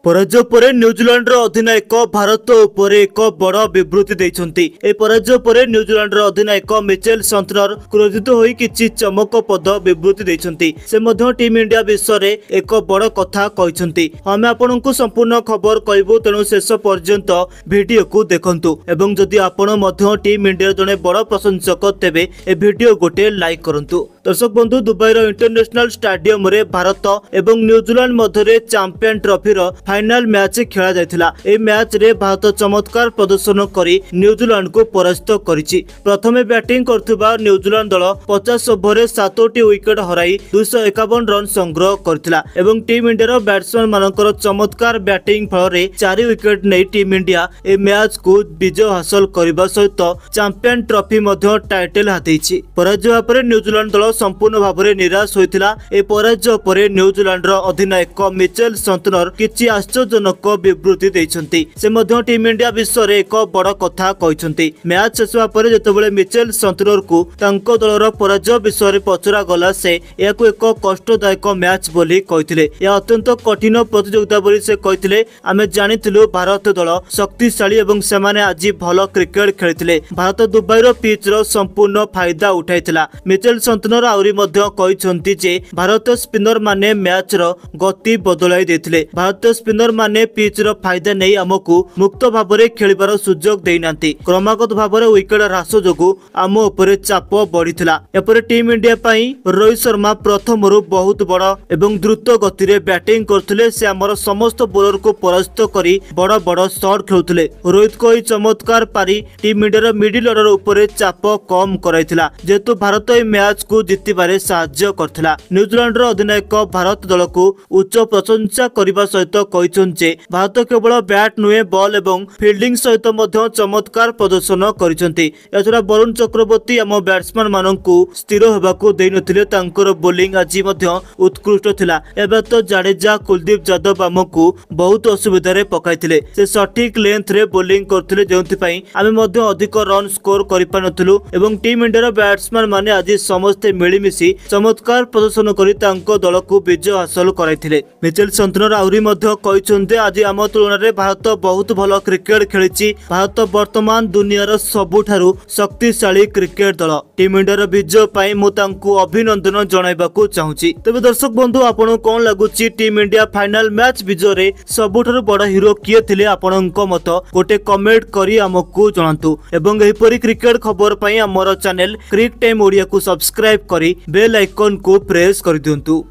पराजय पर न्यूजीलैंड अधिनायक भारत उपर एक बड़ विवृत्ति देइछन्ति। ए पराजय पर न्यूजीलैंड अधिनायक मिचेल सन्तनर क्रोधित होई किछि चमकपद विवृत्ति देइछन्ति। से मध्य टीम इंडिया विषय रे एक बड़ कथा कहिछन्ति। हम आपनकु संपूर्ण खबर कहबो, तेणु शेष पर्यंत वीडियो को देखंतु एवं जदि आपण मध्य टीम इंडिया जने बड़ प्रशंसक तेबे ए वीडियो गोटे लाइक करंतु। दर्शक बंधु, दुबई इंटरनेशनल स्टेडियम रे भारत एवं न्यूजीलैंड मध्य चैंपियन ट्रॉफी फाइनल मैच खेला जायतिला। ए मैच रे भारत चमत्कार प्रदर्शन करी न्यूजीलैंड को परास्त करिछि। प्रथमे बैटिंग करथिबा न्यूजीलैंड दल 50 ओवर रे 7टी विकेट हराई 251 रन संग्रह करथिला एवं टीम इंडिया बैट्समैन मानकर चमत्कार बैटिंग फल रे 4 विकेट नै टीम इंडिया ए मैच को विजय हासिल करबा सहित चैंपियन ट्रॉफी मध्य टाइटल हातेछि। पराजय पर न्यूजीलैंड दल संपूर्ण भाव में निराश होइतिला। ए पराजय पर न्यूजीलैंड अधिनायक मिचेल सन्तनर किछि आश्चर्यजनक विवृत्ति देइछन्ति। से मध्य टीम इंडिया विषय रे एक बड़ कथा कहिछन्ति। मैच शेष होवा पर जेतेबेले मिचेल सन्तनर को तांको दलर पराजय विषय रे पचरा गला, से याकू एक कष्टदायक मैच बोली कहिथिले। या अत्यंत कठिन प्रतियोगिता बोली से कहिथिले। आमे जानिथिलु भारत दल शक्तिशाली एवं सेमाने आज भल क्रिकेट खेलिथिले। भारत दुबईर पिच रो संपूर्ण फायदा उठाइथिला। मिचेल सन्तनर आउरी मध्य कहिछन्ति जे भारतीय स्पिनर माने मैच रो गति बदलाई देथिले। भारतीय स्पिनर माने पिच रो फायदा नै हमकु मुक्त भाबरे खेलिबार सुजोग देइनांती। क्रमागत भाबरे विकेट ह्रास जोगु आम उपरे चाप बढ़िथिला। एपरे टीम इंडिया पई रोहित शर्मा प्रथमरु बहुत बड़ एवं द्रुत गति रे बैटिंग करथिले। से हमर समस्त बॉलर को परास्त करी बड़ बड़ शॉट खेलुथिले। रोहित को चमत्कार पारी टीम इंडिया रो मिडिल ऑर्डर उपरे चाप कम कराइथिला, जेतु भारत ए मैच को जितिबारे साहाय्य करथिला। न्यूजीलैंड रो अधिनायक भारत दल को उच्च प्रशंसा करिबा सहित कहिछन जे भारत केवल बैट नुहे बॉल एवं फील्डिंग सहित मध्य चमत्कार प्रदर्शन करिसंती। एथरा वरुण चक्रवर्ती आम बैट्समैन माननकु स्थिर होबाकू देइ नथिले। तांकर बोलिंग आज मध्य उत्कृष्ट थिला। एबे तो जाडेजा कुलदीप यादव आमकु बहुत असुविधा रे पकाइथिले। से सटीक लेंथ रे बोलिंग करथिले, जेउथि पई आमे मध्य अधिक रन स्कोर करि पानथुलु एवं टीम इंडिया बैट्समैन माने आज समस्त मिलिमिशि चमत्कार प्रदर्शन करी तांको दल को विजय हासिल कराइथिले। मिचेल सन्तनर आउरी मध्य कहिसंते आज आम तुलना रे भारत बहुत भल क्रिकेट खेलिछि। भारत वर्तमान दुनियार सबुठारु शक्तिशाली क्रिकेट दल। टीम इंडिया विजय पई मु तांको अभिनंदन जणाइबाकू चाहूछि। तबे दर्शक बंधु, आपन कोन लागुछि टीम इंडिया फाइनल मैच विजय रे सबुठारु बड़ हीरो किए थिले? आपनक मत गोटे कमेंट करी हमकू जणांतु एवं एहिपरि क्रिकेट खबर पई हमर चैनल क्रिक टाइम ओडिया को सब्सक्राइब करी बेल आइकन को प्रेस कर दियंतु।